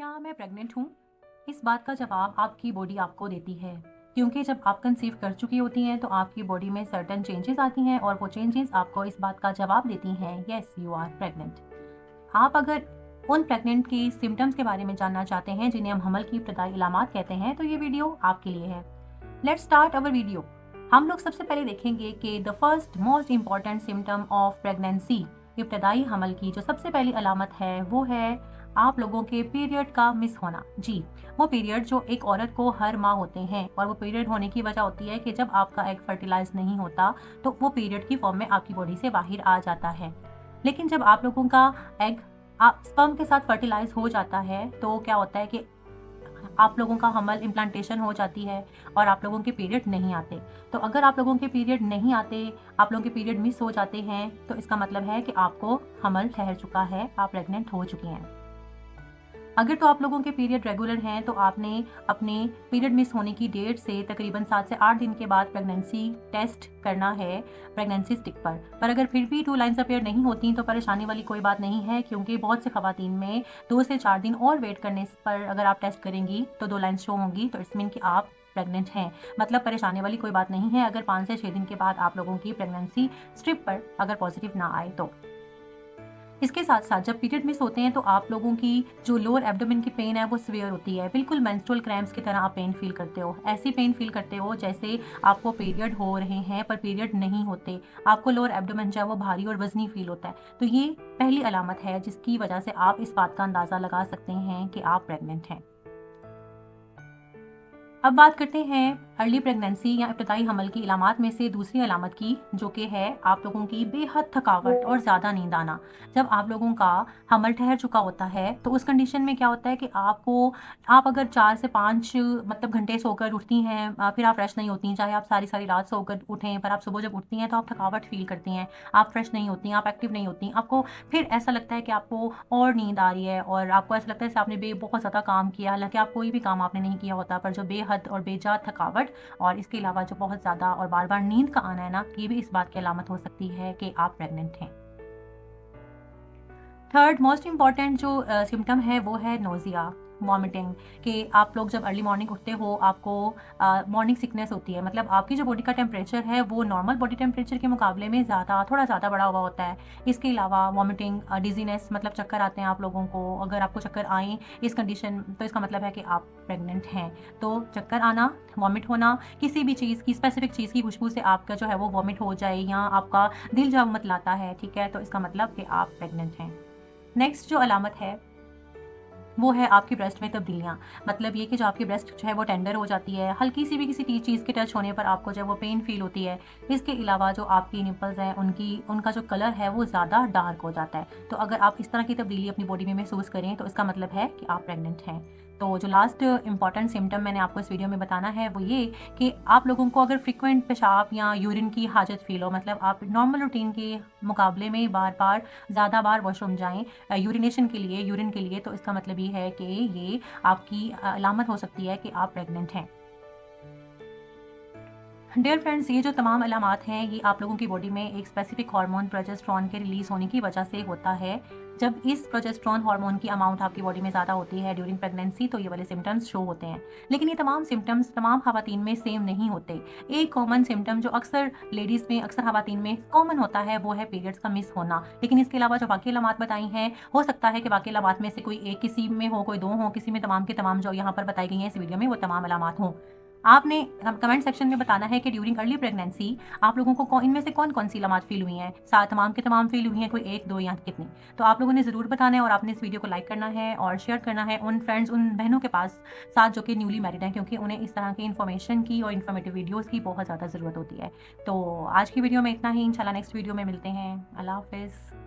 क्या मैं प्रेग्नेंट हूँ? इस बात का जवाब आपकी बॉडी आपको देती है, क्योंकि जब आप कंसीव कर चुकी होती हैं तो आपकी बॉडी में सर्टेन चेंजेस आती हैं और वो चेंजेस आपको इस बात का जवाब देती हैं, यस यू आर प्रेग्नेंट। आप अगर उन प्रेग्नेंट की सिम्टम्स के बारे में जानना चाहते हैं जिन्हें हम हमल की इब्तदाई अलामात कहते हैं, तो ये वीडियो आपके लिए है। Let's start our video. हम लोग सबसे पहले देखेंगे कि the first most important symptom of pregnancy, इब्तदाई हमल की जो सबसे पहली अलामत है वो है आप लोगों के पीरियड का मिस होना। जी, वो पीरियड जो एक औरत को हर माह होते हैं, और वो पीरियड होने की वजह होती है कि जब आपका एग फर्टिलाइज नहीं होता तो वो पीरियड की फॉर्म में आपकी बॉडी से बाहर आ जाता है। लेकिन जब आप लोगों का एग स्पर्म के साथ फर्टिलाइज हो जाता है तो क्या होता है कि आप लोगों का हमल इम्प्लांटेशन हो जाती है और आप लोगों के पीरियड नहीं आते। तो अगर आप लोगों के पीरियड नहीं आते, आप लोगों के पीरियड मिस हो जाते हैं, तो इसका मतलब है कि आपको हमल ठहर चुका है, आप प्रेग्नेंट हो चुकी हैं। अगर तो आप लोगों के पीरियड रेगुलर हैं तो आपने अपने पीरियड मिस होने की डेट से तकरीबन 7 से 8 दिन के बाद प्रेगनेंसी टेस्ट करना है प्रेगनेंसी स्टिक पर अगर फिर भी 2 लाइन्स अपीयर नहीं होती तो परेशानी वाली कोई बात नहीं है, क्योंकि बहुत से खवातीन में 2 से 4 दिन और वेट करने पर अगर आप टेस्ट करेंगी तो 2 लाइन्स शो होंगी, तो इट्स मीन कि आप प्रेग्नेंट हैं। मतलब परेशानी वाली कोई बात नहीं है अगर 5 से 6 दिन के बाद आप लोगों की प्रेगनेंसी स्ट्रिप पर अगर पॉजिटिव ना आए तो। इसके साथ साथ जब पीरियड मिस होते हैं तो आप लोगों की जो लोअर एब्डोमेन की पेन है वो सीवियर होती है, बिल्कुल मेंस्ट्रुअल क्रैम्प्स की तरह आप पेन फील करते हो। ऐसी पेन फील करते हो जैसे आपको पीरियड हो रहे हैं पर पीरियड नहीं होते। आपको लोअर एब्डोमेन जो है वो भारी और वजनी फील होता है। तो ये पहली अलामत है जिसकी वजह से आप इस बात का अंदाज़ा लगा सकते हैं कि आप प्रेग्नेंट हैं। अब बात करते हैं अर्ली प्रेगनेंसी या इब्तदाई हमल की अलामात में से दूसरी अलामत की, जो कि है आप लोगों की बेहद थकावट और ज़्यादा नींद आना। जब आप लोगों का हमल ठहर चुका होता है तो उस कंडीशन में क्या होता है कि आप अगर 4 से 5 मतलब घंटे सोकर उठती हैं, फिर आप फ्रेश नहीं होती। चाहे आप सारी सारी रात सोकर उठें, पर आप सुबह जब उठती हैं तो आप थकावट फील करती हैं, आप फ्रेश नहीं होती, आप एक्टिव नहीं होती। आपको फिर ऐसा लगता है कि आपको और नींद आ रही है और आपको ऐसा लगता है जैसे आपने बहुत ज़्यादा काम किया, हालांकि आप कोई भी काम आपने नहीं किया होता, पर जो बेहद और बेजात थकावट और इसके अलावा जो बहुत ज़्यादा और बार बार नींद का आना है ना, ये भी इस बात की अलामत हो सकती है कि आप प्रेग्नेंट हैं। थर्ड मोस्ट इम्पॉर्टेंट जो सिम्टम है वो है नोज़िया, वॉमिटिंग। कि आप लोग जब अर्ली मॉर्निंग उठते हो आपको मॉर्निंग सिकनेस होती है। मतलब आपकी जो बॉडी का टेम्परेचर है वो नॉर्मल बॉडी टेम्परेचर के मुकाबले में थोड़ा ज़्यादा बढ़ा हुआ होता है। इसके अलावा वॉमिटिंग, डिजीनेस, मतलब चक्कर आते हैं आप लोगों को। अगर आपको चक्कर आए इस कंडीशन, तो इसका मतलब है कि आप प्रेग्नेंट हैं। तो चक्कर आना, वॉमिट होना, किसी भी चीज़ की स्पेसिफिक चीज़ की खुशबू से आपका जो है वो वॉमिट हो जाए या आपका दिल जब मतलाता है, ठीक है, तो इसका मतलब कि आप प्रेग्नेंट हैं। नेक्स्ट जो अलामत है वो है आपकी ब्रेस्ट में तब्दीलियाँ। मतलब ये कि जो आपकी ब्रेस्ट जो है वो टेंडर हो जाती है, हल्की सी भी किसी चीज़ के टच होने पर आपको जो है वो पेन फील होती है। इसके अलावा जो आपकी निपल्स हैं उनका जो कलर है वो ज़्यादा डार्क हो जाता है। तो अगर आप इस तरह की तब्दीली अपनी बॉडी में महसूस करें तो इसका मतलब है कि आप प्रेग्नेंट हैं। तो जो लास्ट इंपॉर्टेंट सिम्टम मैंने आपको इस वीडियो में बताना है वो ये कि आप लोगों को अगर फ्रिक्वेंट पेशाब या यूरिन की हाजत फील हो, मतलब आप नॉर्मल रूटीन के मुकाबले में ज़्यादा बार वॉशरूम जाएँ यूरिनेशन के लिए, यूरिन के लिए, तो इसका मतलब ये है कि ये आपकी अलामत हो सकती है कि आप प्रेग्नेंट हैं। डियर फ्रेंड्स, ये जो तमाम अलामात हैं ये आप लोगों की बॉडी में एक स्पेसिफिक हार्मोन प्रोजेस्टेरॉन के रिलीज होने की वजह से होता है। जब इस प्रोजेस्टेरॉन हार्मोन की अमाउंट आपकी बॉडी में ज़्यादा होती है ड्यूरिंग प्रेगनेंसी तो ये वाले सिम्टम्स शो होते हैं। लेकिन ये तमाम सिम्टम्स तमाम खवातीन में सेम नहीं होते। एक कॉमन सिम्टम जो अक्सर लेडीज़ में, अक्सर खवातीन में कॉमन होता है वो है पीरियड्स का मिस होना। लेकिन इसके अलावा जो बाकी अलामात बताई हैं, हो सकता है कि बाकी अलामात में से कोई एक किसी में हो, कोई 2 हो, किसी में तमाम के तमाम जो यहाँ पर बताई गई हैं इस वीडियो में वो तमाम अलामात हों। आपने कमेंट सेक्शन में बताना है कि ड्यूरिंग अर्ली प्रेगनेंसी आप लोगों को इनमें से कौन कौन सी अलामत फील हुई हैं। तमाम के तमाम फील हुई हैं, कोई 1, 2 या कितनी? तो आप लोगों ने ज़रूर बताना है और आपने इस वीडियो को लाइक करना है और शेयर करना है उन फ्रेंड्स, उन बहनों के साथ जो कि न्यूली मैरिड हैं, क्योंकि उन्हें इस तरह की इन्फॉर्मेशन की और इन्फॉर्मेटिव वीडियोज़ की बहुत ज़्यादा ज़रूरत होती है। तो आज की वीडियो में इतना ही। इंशाल्लाह नेक्स्ट वीडियो में मिलते हैं। अल्लाह हाफ़िज़।